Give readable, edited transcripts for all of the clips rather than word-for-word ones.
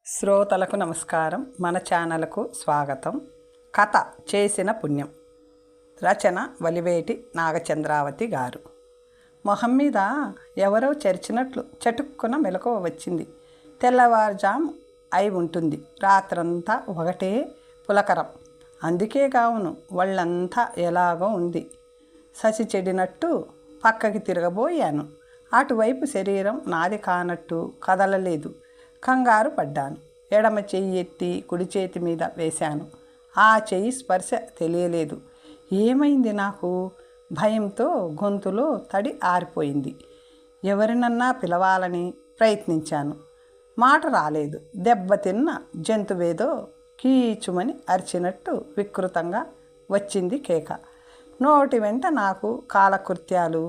శ్రోతలకు నమస్కారం. మన ఛానల్కు స్వాగతం. కథ చేసిన పుణ్యం. రచన వలివేటి నాగచంద్రావతి గారు. మొహం మీద ఎవరో చెరిచినట్లు చటుక్కున మెలకువ వచ్చింది. తెల్లవారుజాము అయి ఉంటుంది. రాత్రంతా ఒకటే పులకరం. అందుకే గావును వాళ్ళంతా ఎలాగో ఉంది. ససి చెడినట్టు పక్కకి తిరగబోయాను. అటువైపు శరీరం నాది కానట్టు కదలలేదు. కంగారు పడ్డాను. ఎడమ చెయ్యి ఎత్తి కుడి చేతి మీద వేశాను. ఆ చెయ్యి స్పర్శ తెలియలేదు. ఏమైంది నాకు? భయంతో గొంతులో తడి ఆరిపోయింది. ఎవరినన్నా పిలవాలని ప్రయత్నించాను. మాట రాలేదు. దెబ్బతిన్న జంతువేదో కీచుమని అరిచినట్టు వికృతంగా వచ్చింది కేక. నోటి వెంట నాకు కాలకృత్యాలు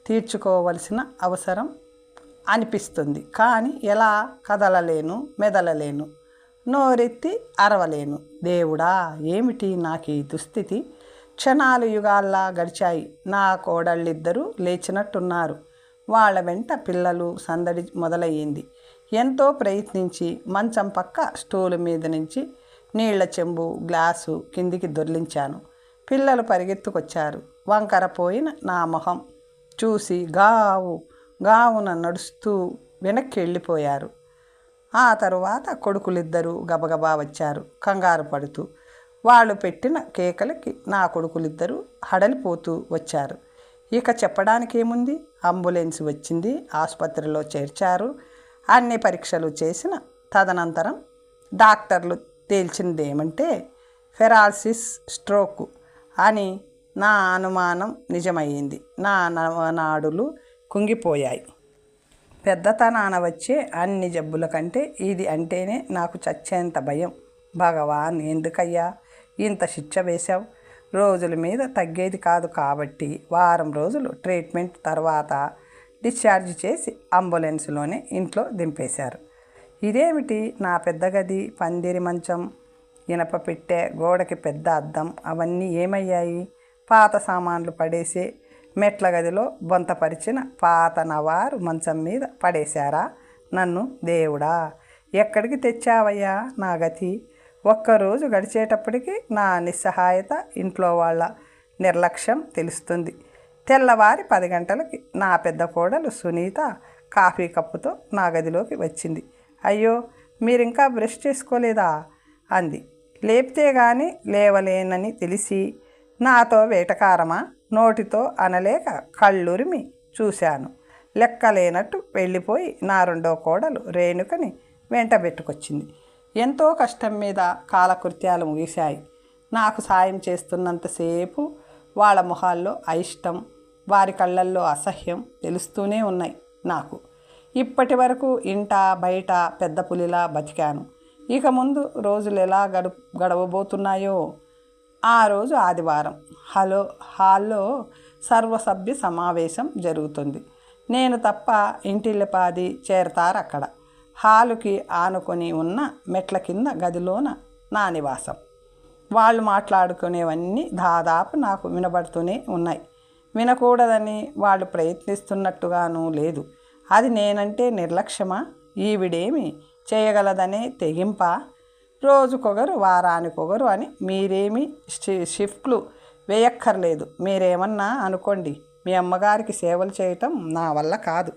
తీర్చుకోవలసిన అవసరం అనిపిస్తుంది. కానీ ఎలా కదలలేను, మెదలలేను, నోరెత్తి అరవలేను. దేవుడా, ఏమిటి నాకు ఈ దుస్థితి? క్షణాలు యుగాల్లా గడిచాయి. నా కోడళ్ళిద్దరూ లేచినట్టున్నారు. వాళ్ళ వెంట పిల్లలు సందడి మొదలయ్యింది. ఎంతో ప్రయత్నించి మంచం పక్క స్టూలు మీద నుంచి నీళ్ల చెంబు గ్లాసు కిందికి దొర్లించాను. పిల్లలు పరిగెత్తుకొచ్చారు. వంకర పోయిన నా మొహం చూసి గావున నడుస్తూ వెనక్కి వెళ్ళిపోయారు. ఆ తరువాత కొడుకులిద్దరూ గబగబా వచ్చారు, కంగారు పడుతూ. వాళ్ళు పెట్టిన కేకలకి నా కొడుకులిద్దరూ హడలిపోతూ వచ్చారు. ఇక చెప్పడానికేముంది? అంబులెన్స్ వచ్చింది. ఆసుపత్రిలో చేర్చారు. అన్ని పరీక్షలు చేసిన తదనంతరం డాక్టర్లు తేల్చిందేమంటే ఫెరాలసిస్, స్ట్రోకు అని. నా అనుమానం నిజమయ్యింది. నా నవనాడులు కుంగిపోయాయి. పెద్దతనాన వచ్చే అన్ని జబ్బుల కంటే ఇది అంటేనే నాకు చచ్చేంత భయం. భగవాన్, ఎందుకయ్యా ఇంత శిక్ష వేశావు? రోజుల మీద తగ్గేది కాదు కాబట్టి వారం రోజులు ట్రీట్మెంట్ తర్వాత డిశ్చార్జ్ చేసి అంబులెన్స్లోనే ఇంట్లో దింపేశారు. ఇదేమిటి? నా పెద్ద గది, పందిరి మంచం, ఇనప పెట్టె, గోడకి పెద్ద అద్దం అవన్నీ ఏమయ్యాయి? పాత సామాన్లు పడేసే మెట్ల గదిలో బొంతపరిచిన పాత నవారు మంచం మీద పడేశారా నన్ను? దేవుడా, ఎక్కడికి తెచ్చావయ్యా నా గతి? ఒక్కరోజు గడిచేటప్పటికి నా నిస్సహాయత, ఇంట్లో వాళ్ళ నిర్లక్ష్యం తెలుస్తుంది. తెల్లవారి 10 గంటలకి నా పెద్ద కోడలు సునీత కాఫీ కప్పుతో నా గదిలోకి వచ్చింది. అయ్యో, మీరింకా బ్రష్ చేసుకోలేదా అంది. లేపితే గాని లేవలేనని తెలిసి నాతో వేటకారమా? నోటితో అనలేక కళ్ళురిమి చూశాను. లెక్కలేనట్టు వెళ్ళిపోయి నా రెండో కోడలు రేణుకని వెంటబెట్టుకొచ్చింది. ఎంతో కష్టం మీద కాలకృత్యాలు ముగిశాయి. నాకు సాయం చేస్తున్నంతసేపు వాళ్ళ మొహాల్లో అయిష్టం, వారి కళ్ళల్లో అసహ్యం తెలుస్తూనే ఉన్నాయి నాకు. ఇప్పటి వరకు ఇంట బయట పెద్ద పులిలా బతికాను. ఇక ముందు రోజులు ఎలా గడవబోతున్నాయో. ఆ రోజు ఆదివారం. హాల్లో సర్వసభ్య సమావేశం జరుగుతుంది. నేను తప్ప ఇంటిల్లిపాది చేరతారు అక్కడ. హాలుకి ఆనుకొని ఉన్న మెట్ల కింద గదిలోన నా నివాసం. వాళ్ళు మాట్లాడుకునేవన్నీ దాదాపు నాకు వినబడుతూనే ఉన్నాయి. వినకూడదని వాళ్ళు ప్రయత్నిస్తున్నట్టుగానూ లేదు. అది నేనంటే నిర్లక్ష్యమా? ఈవిడేమి చేయగలదనే తెగింప? రోజుకొగరు, వారానికొగరు అని మీరేమీ షిఫ్ట్లు వేయక్కర్లేదు. మీరేమన్నా అనుకోండి, మీ అమ్మగారికి సేవలు చేయటం నా వల్ల కాదు.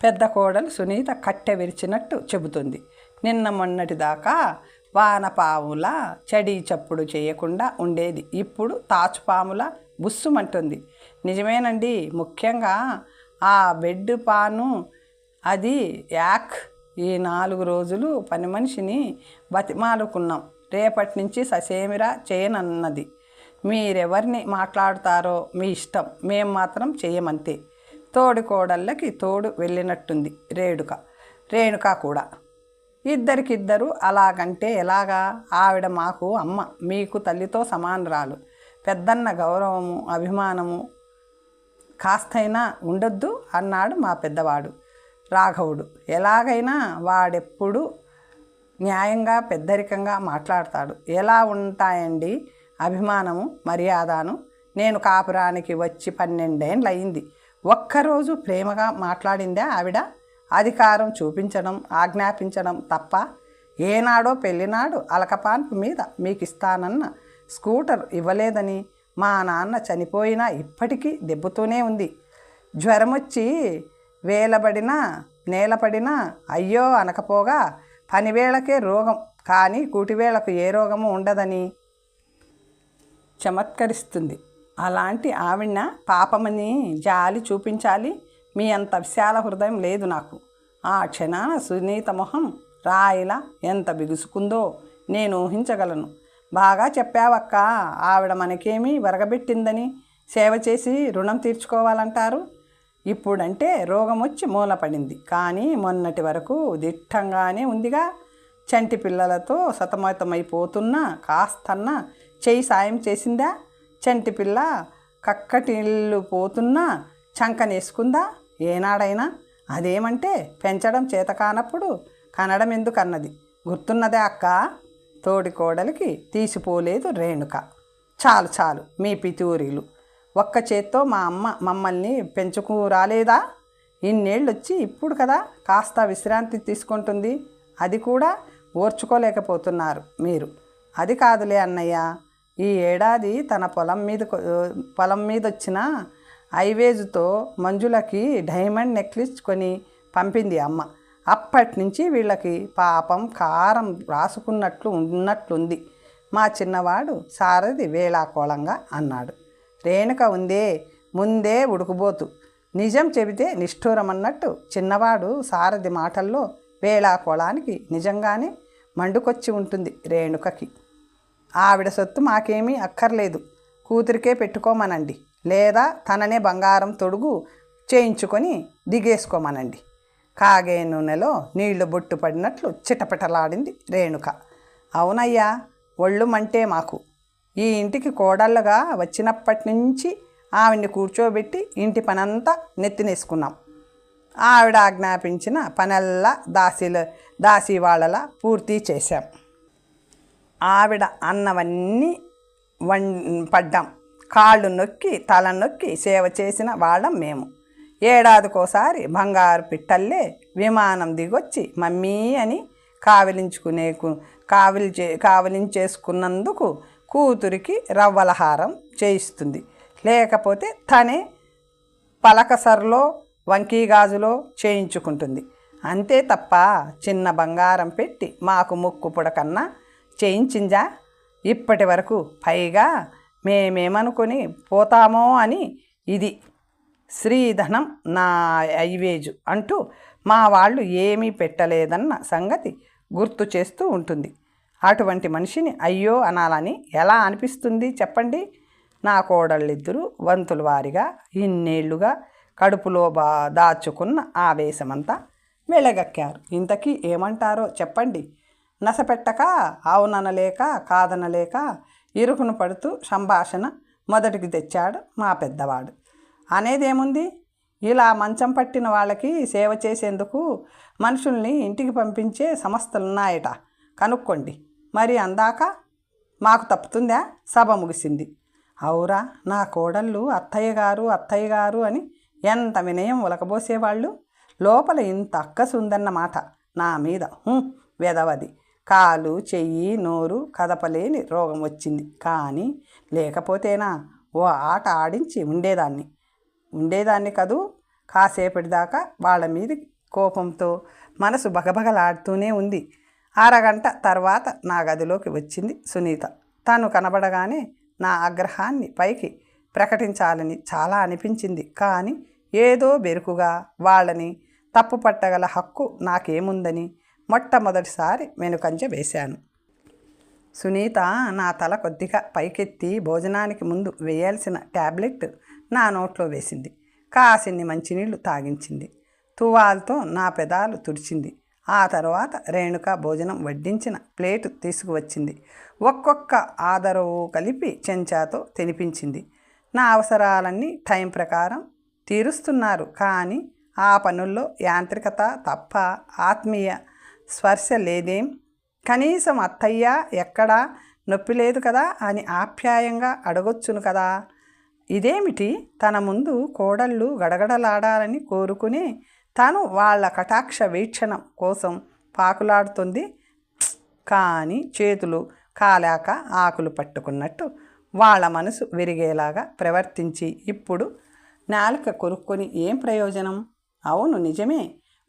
పెద్ద కోడలు సునీత కట్టె విరిచినట్టు చెబుతుంది. నిన్న మొన్నటిదాకా వానపాములా చడి చప్పుడు చేయకుండా ఉండేది. ఇప్పుడు తాచుపాములా బుస్సుమంటుంది. నిజమేనండి. ముఖ్యంగా ఆ బెడ్ పాను, అది యాక్. ఈ 4 రోజులు పని మనిషిని బతిమాలుకున్నాం. రేపటి నుంచి ససేమిరా చేయనన్నది. మీరెవరిని మాట్లాడుతారో మీ ఇష్టం, మేం మాత్రం చేయమంతే. తోడి కోడళ్ళకి తోడు వెళ్ళినట్టుంది రేణుక కూడా. ఇద్దరికిద్దరు అలాగంటే ఎలాగా? ఆవిడ మాకు అమ్మ, మీకు తల్లితో సమానురాలు. పెద్దన్న గౌరవము, అభిమానము కాస్తైనా ఉండొద్దు అన్నాడు మా పెద్దవాడు రాఘవుడు. ఎలాగైనా వాడెప్పుడు న్యాయంగా పెద్దరికంగా మాట్లాడతాడు. ఎలా ఉంటాయండి అభిమానము, మర్యాదను? నేను కాపురానికి వచ్చి 12 ఏళ్ళు అయింది. ఒక్కరోజు ప్రేమగా మాట్లాడిందా ఆవిడ? అధికారం చూపించడం, ఆజ్ఞాపించడం తప్ప ఏనాడో పెళ్లినాడు అలకపాన్పు మీద మీకు ఇస్తానన్న స్కూటర్ ఇవ్వలేదని మా నాన్న చనిపోయినా ఇప్పటికీ దెబ్బతూనే ఉంది. జ్వరం వచ్చి వేలబడినా నేలపడినా అయ్యో అనకపోగా పనివేళకే రోగం, కానీ కూటివేళకు ఏ రోగము ఉండదని చమత్కరిస్తుంది. అలాంటి ఆవిడ పాపమని జాలి చూపించాలి. మీ అంత విశాల హృదయం లేదు నాకు. ఆ క్షణాన సునీత మొహం రాయిలా ఎంత బిగుసుకుందో నేను ఊహించగలను. బాగా చెప్పావక్క, ఆవిడ మనకేమీ వరగబెట్టిందని సేవ చేసి రుణం తీర్చుకోవాలంటారు. ఇప్పుడంటే రోగం వచ్చి మూలపడింది, కానీ మొన్నటి వరకు దిట్టంగానే ఉందిగా. చంటి పిల్లలతో సతమతమైపోతున్నా కాస్తన్నా చెయ్యి సాయం చేసిందా? చంటి పిల్ల కక్కటిల్లు పోతున్నా చంకనేసుకుందా ఏనాడైనా? అదేమంటే పెంచడం చేత కానప్పుడు కనడం ఎందుకన్నది గుర్తున్నదే అక్క. తోడి కోడలికి తీసిపోలేదు రేణుక. చాలు చాలు మీ పితూరీలు. ఒక్క చేత్తో మా అమ్మ మమ్మల్ని పెంచుకు రాలేదా? ఇన్నేళ్ళొచ్చి ఇప్పుడు కదా కాస్త విశ్రాంతి తీసుకుంటుంది, అది కూడా ఓర్చుకోలేకపోతున్నారు మీరు. అది కాదులే అన్నయ్య, ఈ ఏడాది తన పొలం మీదొచ్చిన ఐవేజుతో మంజులకి డైమండ్ నెక్లెస్ కొని పంపింది అమ్మ. అప్పటి నుంచి వీళ్ళకి పాపం కారం రాసుకున్నట్లు ఉన్నట్లుంది. మా చిన్నవాడు సారథి వేళాకోళంగా అన్నాడు. రేణుక ఉందే ముందే ఉడుకుబోతు, నిజం చెబితే నిష్ఠూరమన్నట్టు చిన్నవాడు సారథి మాటల్లో వేళాకోళానికి నిజంగానే మండుకొచ్చి ఉంటుంది రేణుకకి. ఆవిడ సొత్తు మాకేమీ అక్కర్లేదు, కూతురికే పెట్టుకోమనండి, లేదా తననే బంగారం తొడుగు చేయించుకొని దిగేసుకోమనండి. కాగే నూనెలో నీళ్లు బొట్టు పడినట్లు చిటపటలాడింది రేణుక. అవునయ్యా, ఒళ్ళు మంటే మాకు. ఈ ఇంటికి కోడళ్ళగా వచ్చినప్పటి నుంచి ఆవిడ్ని కూర్చోబెట్టి ఇంటి పనంతా నెత్తినేసుకున్నాం. ఆవిడ ఆజ్ఞాపించిన పనల్లా దాసీ వాళ్ళలా పూర్తి చేశాం. ఆవిడ అన్నవన్నీ పడ్డాం. కాళ్ళు నొక్కి తల నొక్కి సేవ చేసిన వాళ్ళం మేము. ఏడాదికోసారి బంగారు పిట్టల్లే విమానం దిగొచ్చి మమ్మీ అని కావలించేసుకున్నందుకు కూతురికి రవ్వలహారం చేయిస్తుంది. లేకపోతే తనే పలకసర్లో వంకీగాజులో చేయించుకుంటుంది. అంతే తప్ప చిన్న బంగారం పెట్టి మాకు ముక్కు పుడకన్నా చేయించిందా ఇప్పటి వరకు? పైగా మేమేమనుకొని పోతామో అని ఇది శ్రీధనం నా ఐవేజు అంటూ మా వాళ్ళు ఏమీ పెట్టలేదన్న సంగతి గుర్తు చేస్తూ ఉంటుంది. అటువంటి మనిషిని అయ్యో అనాలని ఎలా అనిపిస్తుంది చెప్పండి? నా కోడళ్ళిద్దరూ వంతుల వారిగా ఇన్నేళ్లుగా కడుపులో దాచుకున్న ఆవేశమంతా వెలగక్కారు. ఇంతకీ ఏమంటారో చెప్పండి? నసపెట్టక అవుననలేక కాదనలేక ఇరుకును పడుతూ సంభాషణ మొదటికి తెచ్చాడు మా పెద్దవాడు. అనేదేముంది, ఇలా మంచం పట్టిన వాళ్ళకి సేవ చేసేందుకు మనుషుల్ని ఇంటికి పంపించే సంస్థలున్నాయట, కనుక్కోండి. మరి అందాక మాకు తప్పుతుందా? సభ ముగిసింది. అవురా, నా కోడళ్ళు అత్తయ్య గారు అని ఎంత వినయం ఉలకబోసేవాళ్ళు. లోపల ఇంత అక్కసు ఉందన్నమాట నా మీద. వెదవది. కాలు చెయ్యి నోరు కదపలేని రోగం వచ్చింది. కానీ లేకపోతేనా ఓ ఆట ఆడించి ఉండేదాన్ని కదూ. కాసేపటిదాకా వాళ్ళ మీద కోపంతో మనసు బగబగలాడుతూనే ఉంది. అరగంట తర్వాత నా గదిలోకి వచ్చింది సునీత. తను కనబడగానే నా ఆగ్రహాన్ని పైకి ప్రకటించాలని చాలా అనిపించింది. కానీ ఏదో బెరుకుగా వాళ్ళని తప్పు పట్టగల హక్కు నాకేముందని మొట్టమొదటిసారి వెనుకంజ వేశాను. సునీత నా తల కొద్దిగా పైకెత్తి భోజనానికి ముందు వేయాల్సిన ట్యాబ్లెట్ నా నోట్లో వేసింది. కాసిన్ని మంచినీళ్లు తాగించింది. తువాల్తో నా పెదాలు తుడిచింది. ఆ తర్వాత రేణుక భోజనం వడ్డించిన ప్లేటు తీసుకువచ్చింది. ఒక్కొక్క ఆదరవు కలిపి చెంచాతో తినిపించింది. నా అవసరాలన్నీ టైం ప్రకారం తీరుస్తున్నారు, కానీ ఆ పనుల్లో యాంత్రికత తప్ప ఆత్మీయ స్పర్శ లేదేం? కనీసం అత్తయ్య ఎక్కడా నొప్పి లేదు కదా అని ఆప్యాయంగా అడగొచ్చును కదా. ఇదేమిటి, తన ముందు కోడళ్ళు గడగడలాడాలని కోరుకుని తను వాళ్ళ కటాక్ష వీక్షణం కోసం పాకులాడుతుంది. కానీ చేతులు కాలాక ఆకులు పట్టుకున్నట్టు వాళ్ళ మనసు విరిగేలాగా ప్రవర్తించి ఇప్పుడు నాలుక కొరుక్కొని ఏం ప్రయోజనం? అవును, నిజమే.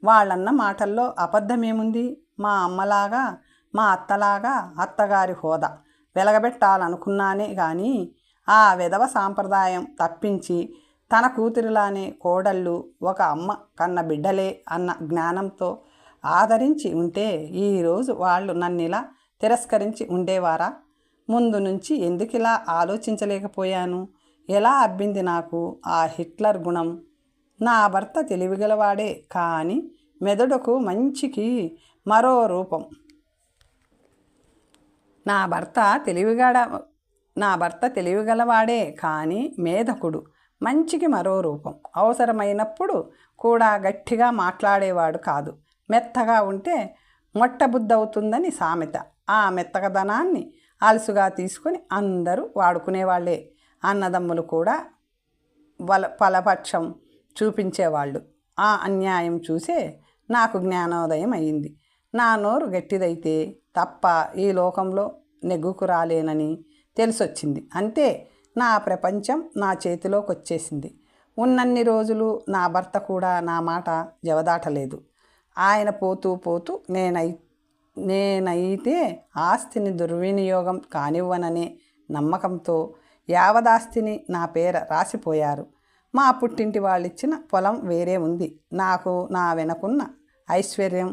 వాళ్ళన్న మాటల్లో అబద్ధమేముంది? మా అమ్మలాగా, మా అత్తలాగా అత్తగారి హోదా వెలగబెట్టాలనుకున్నానే కానీ ఆ విధవ సాంప్రదాయం తప్పించి తన కూతురిలానే కోడళ్ళు ఒక అమ్మ కన్న బిడ్డలే అన్న జ్ఞానంతో ఆదరించి ఉంటే ఈరోజు వాళ్ళు నన్నిలా తిరస్కరించి ఉండేవారా? ముందు నుంచి ఎందుకిలా ఆలోచించలేకపోయాను? ఎలా అబ్బింది నాకు ఆ హిట్లర్ గుణం? నా భర్త తెలివిగలవాడే, కానీ మెదడుకు మంచికి మరో రూపం. నా భర్త తెలివిగలవాడే, కానీ మేధకుడు. మంచికి మరో రూపం. అవసరమైనప్పుడు కూడా గట్టిగా మాట్లాడేవాడు కాదు. మెత్తగా ఉంటే మొట్టబుద్దవుతుందని సామెత. ఆ మెత్తకదనాన్ని అలుసుగా తీసుకొని అందరూ వాడుకునేవాళ్లే. అన్నదమ్ములు కూడా పలపక్షం చూపించేవాళ్ళు. ఆ అన్యాయం చూసే నాకు జ్ఞానోదయం అయింది. నా నోరు గట్టిదైతే తప్ప ఈ లోకంలో నెగ్గుకు రాలేనని తెలిసొచ్చింది. అంతే, నా ప్రపంచం నా చేతిలోకి వచ్చేసింది. ఉన్నన్ని రోజులు నా భర్త కూడా నా మాట జవదాటలేదు. ఆయన పోతూ పోతూ నేనైతే ఆస్తిని దుర్వినియోగం కానివ్వననే నమ్మకంతో యావదాస్తిని నా పేర రాసిపోయారు. మా పుట్టింటి వాళ్ళిచ్చిన పొలం వేరే ఉంది. నాకు నా వెనకున్న ఐశ్వర్యం,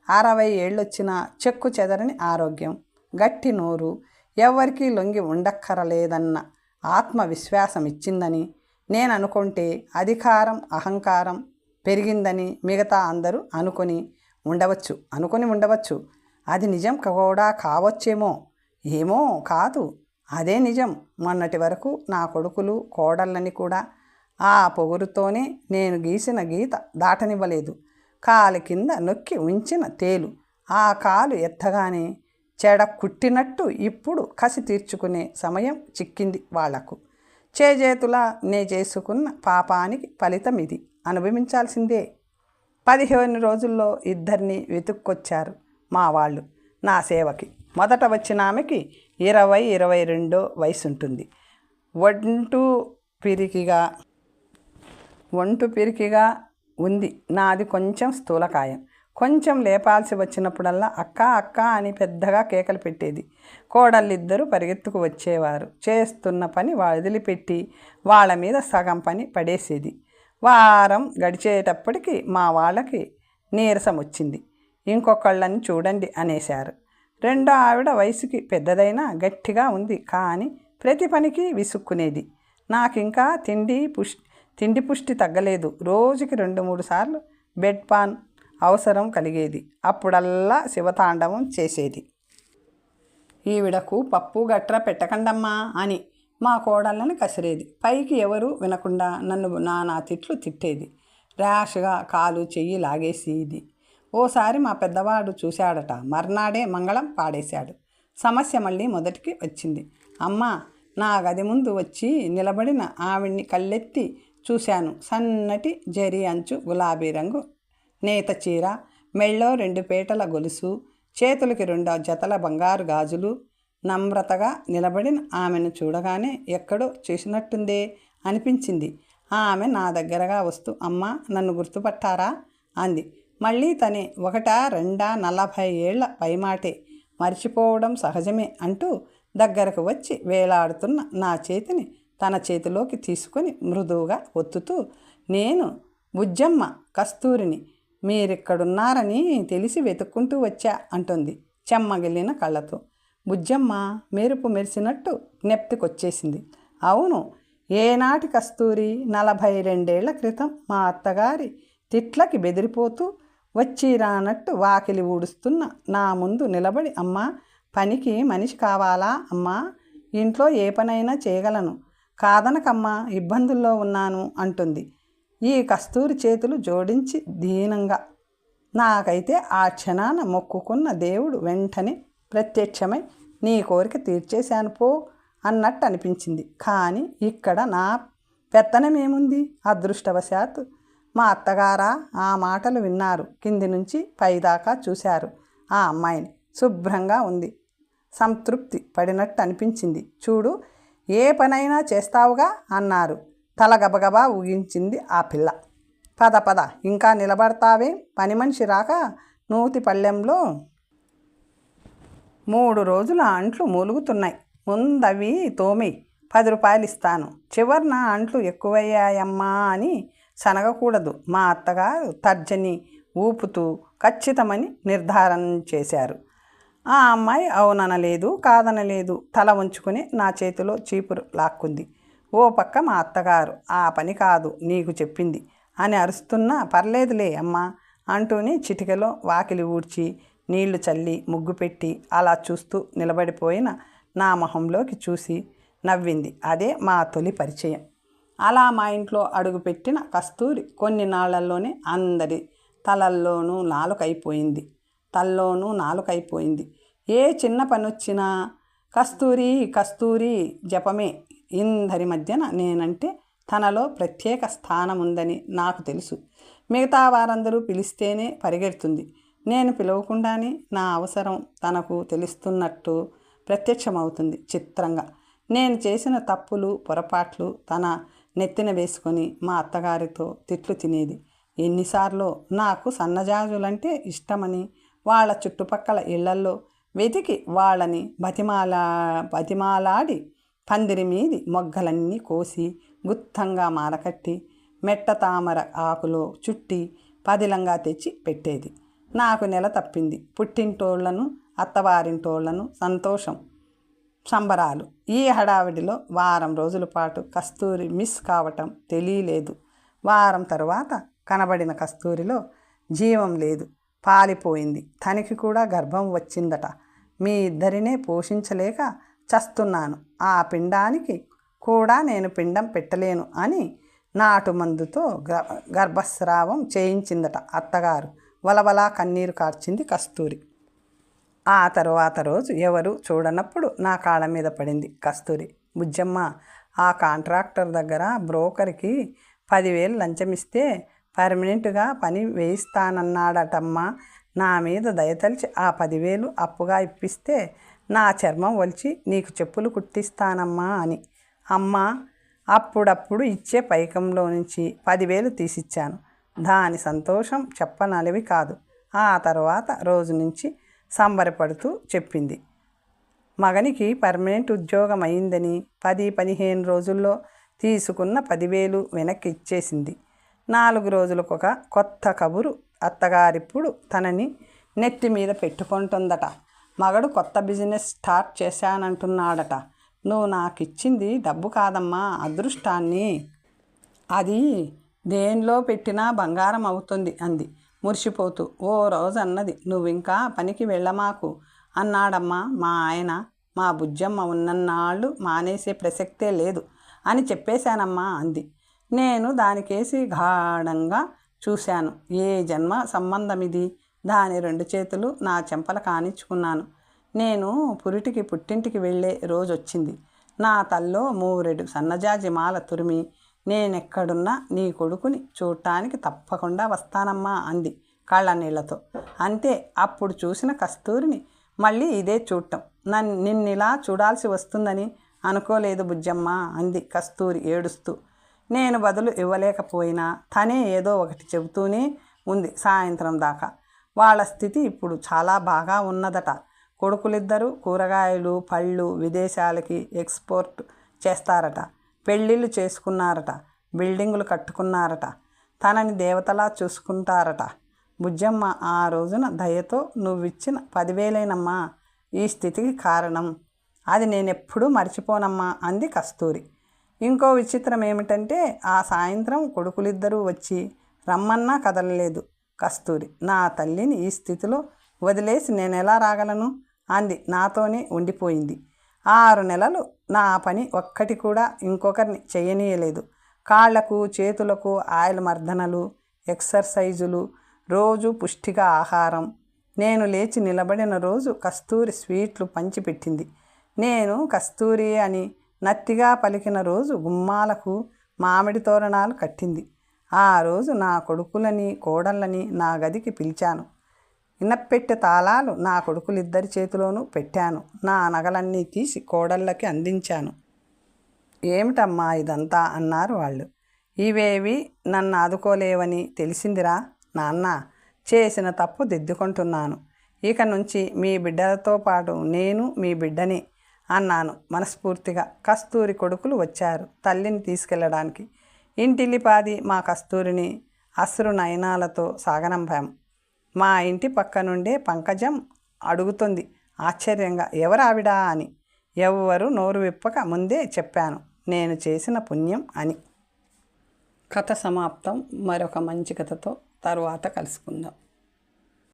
60 ఏళ్ళొచ్చిన చెక్కు చెదరని ఆరోగ్యం, గట్టి నోరు, ఎవ్వరికీ లొంగి ఉండక్కరలేదన్న ఆత్మవిశ్వాసం ఇచ్చిందని నేను అనుకుంటే అధికారం, అహంకారం పెరిగిందని మిగతా అందరూ అనుకొని ఉండవచ్చు. అది నిజం కూడా కావచ్చేమో. ఏమో, కాదు, అదే నిజం. మొన్నటి వరకు నా కొడుకులు, కోడళ్ళని కూడా ఆ పొగురుతోనే నేను గీసిన గీత దాటనివ్వలేదు. కాలు కింద నొక్కి ఉంచిన తేలు ఆ కాలు ఎత్తగానే చెడ కుట్టినట్టు ఇప్పుడు కసి తీర్చుకునే సమయం చిక్కింది వాళ్లకు. చేజేతులా నే చేసుకున్న పాపానికి ఫలితం ఇది. అనుభవించాల్సిందే. 15 రోజుల్లో 2 వెతుక్కొచ్చారు మా వాళ్ళు నా సేవకి. మొదట వచ్చిన ఆమెకి 20-22 వయసుంటుంది. ఒంటు పిరికిగా ఉంది. నాది కొంచెం స్థూలకాయం. కొంచెం లేపాల్సి వచ్చినప్పుడల్లా అక్క అక్క అని పెద్దగా కేకలు పెట్టేది. కోడళ్ళిద్దరూ పరిగెత్తుకు వచ్చేవారు. చేస్తున్న పని వదిలిపెట్టి వాళ్ళ మీద సగం పని పడేసేది. వారం గడిచేటప్పటికి మా వాళ్ళకి నీరసం వచ్చింది. ఇంకొకళ్ళని చూడండి అనేశారు. రెండో ఆవిడ వయసుకి పెద్దదైనా గట్టిగా ఉంది, కానీ ప్రతి పనికి విసుక్కునేది. నాకింకా తిండి పుష్టి తగ్గలేదు. రోజుకి 2-3 సార్లు బెడ్ పాన్ అవసరం కలిగేది. అప్పుడల్లా శివతాండవం చేసేది. ఈవిడకు పప్పు గట్రా పెట్టకండమ్మా అని మా కోడళ్ళని కసిరేది. పైకి ఎవరు వినకుండా నన్ను నానా తిట్లు తిట్టేది. ర్యాష్గా కాలు చెయ్యి లాగేసేది. ఓసారి మా పెద్దవాడు చూశాడట. మర్నాడే మంగళం పాడేశాడు. సమస్య మళ్ళీ మొదటికి వచ్చింది. అమ్మ, నా గది ముందు వచ్చి నిలబడిన ఆవిడ్ని కళ్ళెత్తి చూశాను. సన్నటి జరీ అంచు గులాబీ రంగు నేత చీర, మెళ్ళో 2 పీటల గొలుసు, చేతులకి 2 జతల బంగారు గాజులు. నమ్రతగా నిలబడిన ఆమెను చూడగానే ఎక్కడో చూసినట్టుందే అనిపించింది. ఆమె నా దగ్గరగా వస్తూ, అమ్మ, నన్ను గుర్తుపట్టారా అంది. మళ్ళీ తనే 1-2 40 ఏళ్ల పైమాటే, మర్చిపోవడం సహజమే అంటూ దగ్గరకు వచ్చి వేలాడుతున్న నా చేతిని తన చేతిలోకి తీసుకొని మృదువుగా ఒత్తుతూ, నేను బుజ్జమ్మ కస్తూరిని, మీరిక్కడున్నారని తెలిసి వెతుక్కుంటూ వచ్చా అంటుంది చెమ్మగిల్లిన కళ్ళతో. బుజ్జమ్మ మెరుపు మెరిసినట్టు జ్ఞప్తికొచ్చేసింది. అవును, ఏనాటి కస్తూరి? 42 ఏళ్ల క్రితం మా అత్తగారి తిట్లకి బెదిరిపోతూ వచ్చి రానట్టు వాకిలి ఊడుస్తున్న నా ముందు నిలబడి, అమ్మా, పనికి మనిషి కావాలా అమ్మా? ఇంట్లో ఏ పనైనా చేయగలను, కాదనకమ్మా, ఇబ్బందుల్లో ఉన్నాను అంటుంది. ఈ కస్తూరి చేతులు జోడించి దీనంగా. నాకైతే ఆ క్షణాన మొక్కుకున్న దేవుడు వెంటనే ప్రత్యక్షమై నీ కోరిక తీర్చేశాను పో అన్నట్టు అనిపించింది. కానీ ఇక్కడ నా పెత్తనమేముంది? అదృష్టవశాత్తు మా అత్తగారా ఆ మాటలు విన్నారు. కింది నుంచి పైదాకా చూశారు. ఆ అమ్మాయిని శుభ్రంగా ఉంది. సంతృప్తి పడినట్టు అనిపించింది. చూడు, ఏ పనైనా చేస్తావుగా అన్నారు. తల గబగబా ఊగించింది ఆ పిల్ల. పద పద, ఇంకా నిలబడతావే? పని మనిషి రాక నూతి పళ్ళెంలో 3 రోజుల అంట్లు మూలుగుతున్నాయి. ముందవి తోమేయి, 10 రూపాయలు ఇస్తాను. చివర్న అంట్లు ఎక్కువయ్యాయమ్మా అని సనగకూడదు. మా అత్తగారు తర్జని ఊపుతూ ఖచ్చితమని నిర్ధారణ చేశారు. ఆ అమ్మాయి అవుననలేదు, కాదనలేదు. తల ఉంచుకుని నా చేతిలో చీపురు లాక్కుంది. ఓ పక్క మా అత్తగారు ఆ పని కాదు నీకు చెప్పింది అని అరుస్తున్నా పర్లేదులే అమ్మా అంటూనే చిటికెలో వాకిలి ఊడ్చి నీళ్లు చల్లి ముగ్గు పెట్టి అలా చూస్తూ నిలబడిపోయిన నా మొహంలోకి చూసి నవ్వింది. అదే మా తొలి పరిచయం. అలా మా ఇంట్లో అడుగుపెట్టిన కస్తూరి కొన్ని నాళ్లలోనే అందరి తలల్లోనూ నాలుకైపోయింది. ఏ చిన్న పనొచ్చినా కస్తూరి కస్తూరి జపమే. ఇందరి మధ్యన నేనంటే తనలో ప్రత్యేక స్థానం ఉందని నాకు తెలుసు. మిగతా వారందరూ పిలిస్తేనే పరిగెడుతుంది. నేను పిలవకుండానే నా అవసరం తనకు తెలుస్తున్నట్టు ప్రత్యక్షమవుతుంది. చిత్రంగా నేను చేసిన తప్పులు పొరపాట్లు తన నెత్తిన వేసుకొని మా అత్తగారితో తిట్లు తినేది. ఎన్నిసార్లు నాకు సన్నజాజులంటే ఇష్టమని వాళ్ళ చుట్టుపక్కల ఇళ్లల్లో వెతికి వాళ్ళని బతిమాలాడి పందిరి మీది మొగ్గలన్నీ కోసి గుత్తంగా మాలకట్టి మెట్ట తామర ఆకులో చుట్టి పదిలంగా తెచ్చి పెట్టేది. నాకు నెల తప్పింది. పుట్టింటోళ్లను అత్తవారింటోళ్లను సంబరాలు. ఈ హడావిడిలో వారం రోజుల పాటు కస్తూరి మిస్ కావటం తెలియలేదు. వారం తరువాత కనబడిన కస్తూరిలో జీవం లేదు, పాలిపోయింది. తనకి కూడా గర్భం వచ్చిందట. మీ ఇద్దరినే పోషించలేక చస్తున్నాను. ఆ పిండానికి కూడా నేను పిండం పెట్టలేను అని నాటు మందుతో గర్భస్రావం చేయించిందట అత్తగారు. వలవలా కన్నీరు కార్చింది కస్తూరి. ఆ తరువాత రోజు ఎవరు చూడనప్పుడు నా కాళ్ళ మీద పడింది కస్తూరి. బుజ్జమ్మ, ఆ కాంట్రాక్టర్ దగ్గర బ్రోకర్కి 10,000 లంచమిస్తే పర్మనెంట్గా పని వేయిస్తానన్నాడటమ్మా. నా మీద దయతలిచి ఆ 10,000 అప్పుగా ఇప్పిస్తే నా చర్మం ఒలిచి నీకు చెప్పులు కుట్టిస్తానమ్మా అని. అమ్మా అప్పుడప్పుడు ఇచ్చే పైకంలో నుంచి 10,000 తీసిచ్చాను. దాని సంతోషం చెప్పనలవి కాదు. ఆ తర్వాత రోజు నుంచి సంబరపడుతూ చెప్పింది. మగనికి పర్మనెంట్ ఉద్యోగం అయిందని 10-15 రోజుల్లో తీసుకున్న 10,000 వెనక్కి ఇచ్చేసింది. 4 రోజులకొక కొత్త కబురు. అత్తగారిప్పుడు తనని నెత్తి మీద పెట్టుకుంటుందట. మగడు కొత్త బిజినెస్ స్టార్ట్ చేశానంటున్నాడట. నువ్వు నాకిచ్చింది డబ్బు కాదమ్మా, అదృష్టాన్ని. అది దేనిలో పెట్టినా బంగారం అవుతుంది అంది మురిసిపోతూ. ఓ రోజు అన్నది, నువ్వింకా పనికి వెళ్ళమాకు అన్నాడమ్మా మా ఆయన. మా బుజ్జమ్మ ఉన్నన్నాళ్ళు మానేసే ప్రసక్తే లేదు అని చెప్పేశానమ్మా అంది. నేను దానికేసి గాఢంగా చూశాను. ఏ జన్మ సంబంధం ఇది? దాని 2 చేతులు నా చెంపల కానిచ్చుకున్నాను. నేను పుట్టింటికి వెళ్ళే రోజొచ్చింది. నా తల్లో 3 సన్నజాజి మాల తురిమి నేనెక్కడున్నా నీ కొడుకుని చూడటానికి తప్పకుండా వస్తానమ్మా అంది కళ్ళ నీళ్లతో. అంతే. అప్పుడు చూసిన కస్తూరిని మళ్ళీ ఇదే చూడటం. నిన్నిలా చూడాల్సి వస్తుందని అనుకోలేదు బుజ్జమ్మ అంది కస్తూరి ఏడుస్తూ. నేను బదులు ఇవ్వలేకపోయినా తనే ఏదో ఒకటి చెబుతూనే ఉంది సాయంత్రం దాకా. వాళ్ళ స్థితి ఇప్పుడు చాలా బాగా ఉన్నదట. కొడుకులిద్దరూ కూరగాయలు పళ్ళు విదేశాలకి ఎక్స్పోర్ట్ చేస్తారట. పెళ్ళిళ్ళు చేసుకున్నారట. బిల్డింగులు కట్టుకున్నారట. తనని దేవతలా చూసుకుంటారట. బుజ్జమ్మ, ఆ రోజున దయతో నువ్విచ్చిన 10,000 ఈ స్థితికి కారణం. అది నేనెప్పుడూ మర్చిపోనమ్మా అంది కస్తూరి. ఇంకో విచిత్రం ఏమిటంటే ఆ సాయంత్రం కొడుకులిద్దరూ వచ్చి రమ్మన్నా కదలలేదు కస్తూరి. నా తల్లిని ఈ స్థితిలో వదిలేసి నేనెలా రాగలను అంది. నాతోనే ఉండిపోయింది. 6 నెలలు నా పని ఒక్కటి కూడా ఇంకొకరిని చేయనీయలేదు. కాళ్లకు చేతులకు ఆయిల్ మర్దనలు, ఎక్సర్సైజులు, రోజు పుష్టిగా ఆహారం. నేను లేచి నిలబడిన రోజు కస్తూరి స్వీట్లు పంచిపెట్టింది. నేను కస్తూరి అని నత్తిగా పలికిన రోజు గుమ్మాలకు మామిడి తోరణాలు కట్టింది. ఆ రోజు నా కొడుకులని కోడళ్ళని నా గదికి పిలిచాను. ఇనప్పెట్టె తాళాలు నా కొడుకులిద్దరి చేతిలోనూ పెట్టాను. నా నగలన్నీ తీసి కోడళ్ళకి అందించాను. ఏమిటమ్మా ఇదంతా అన్నారు వాళ్ళు. ఇవేవి నన్ను ఆదుకోలేవని తెలిసిందిరా నాన్న. చేసిన తప్పు దిద్దుకుంటున్నాను. ఇక నుంచి మీ బిడ్డలతో పాటు నేను మీ బిడ్డని అన్నాను మనస్ఫూర్తిగా. కస్తూరి కొడుకులు వచ్చారు తల్లిని తీసుకెళ్ళడానికి. ఇంటిల్లిపాది మా కస్తూరిని అశ్రు నయనాలతో సాగనంపాం. మా ఇంటి పక్క నుండే పంకజం అడుగుతుంది ఆశ్చర్యంగా, ఎవరావిడా అని. ఎవ్వరూ నోరు విప్పక ముందే చెప్పాను, నేను చేసిన పుణ్యం అని. కథ సమాప్తం. మరొక మంచి కథతో తరువాత కలుసుకుందాం.